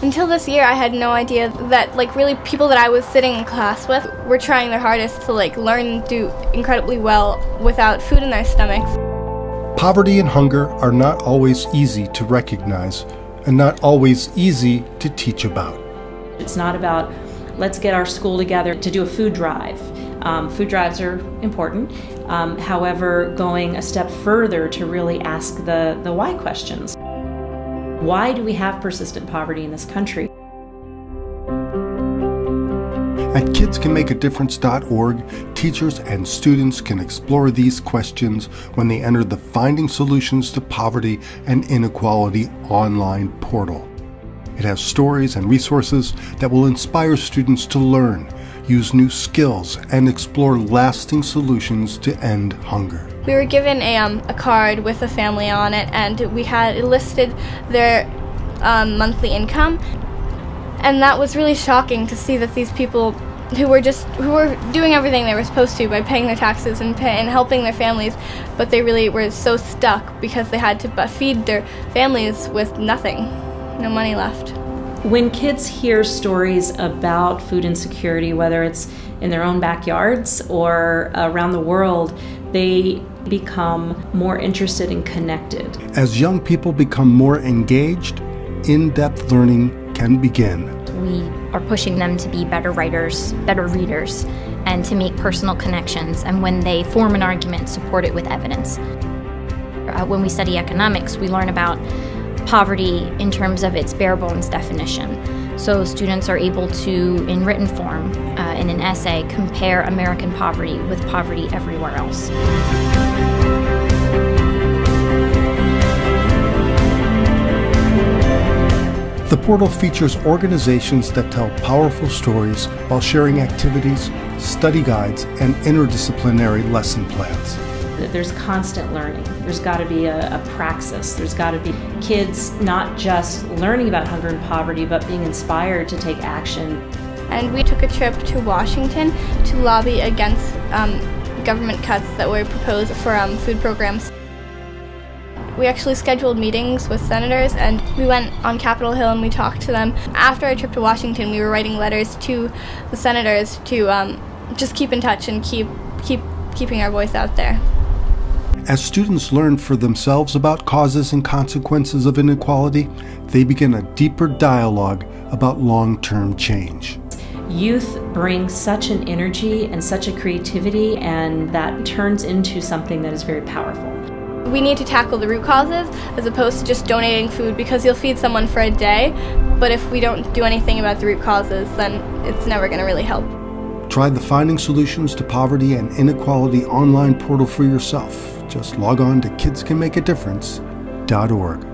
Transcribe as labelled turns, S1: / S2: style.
S1: Until this year, I had no idea that really people that I was sitting in class with were trying their hardest to learn and do incredibly well without food in their stomachs.
S2: Poverty and hunger are not always easy to recognize and not always easy to teach about.
S3: It's not about let's get our school together to do a food drive. Food drives are important. However, going a step further to really ask the why questions. Why do we have persistent poverty in this country?
S2: At kidscanmakeadifference.org, teachers and students can explore these questions when they enter the Finding Solutions to Poverty and Inequality online portal. It has stories and resources that will inspire students to learn, use new skills, and explore lasting solutions to end hunger.
S1: We were given a card with a family on it, and it listed their monthly income, and that was really shocking to see that these people who were doing everything they were supposed to by paying their taxes and helping their families, but they really were so stuck because they had to feed their families with nothing, no money left.
S3: When kids hear stories about food insecurity, whether it's in their own backyards or around the world, they become more interested and connected.
S2: As young people become more engaged, in-depth learning can begin.
S4: We are pushing them to be better writers, better readers, and to make personal connections, and when they form an argument, support it with evidence. When we study economics, we learn about poverty in terms of its bare bones definition. So students are able to, in written form, in an essay, compare American poverty with poverty everywhere else.
S2: The portal features organizations that tell powerful stories while sharing activities, study guides, and interdisciplinary lesson plans.
S3: There's constant learning. There's got to be a praxis. There's got to be kids not just learning about hunger and poverty, but being inspired to take action.
S1: And we took a trip to Washington to lobby against government cuts that were proposed for food programs. We actually scheduled meetings with senators, and we went on Capitol Hill and we talked to them. After our trip to Washington, we were writing letters to the senators to just keep in touch and keeping our voice out there.
S2: As students learn for themselves about causes and consequences of inequality, they begin a deeper dialogue about long-term change.
S3: Youth brings such an energy and such a creativity, and that turns into something that is very powerful.
S1: We need to tackle the root causes as opposed to just donating food, because you'll feed someone for a day, but if we don't do anything about the root causes, then it's never going to really help.
S2: Try the Finding Solutions to Poverty and Inequality online portal for yourself. Just log on to kidscanmakeadifference.org.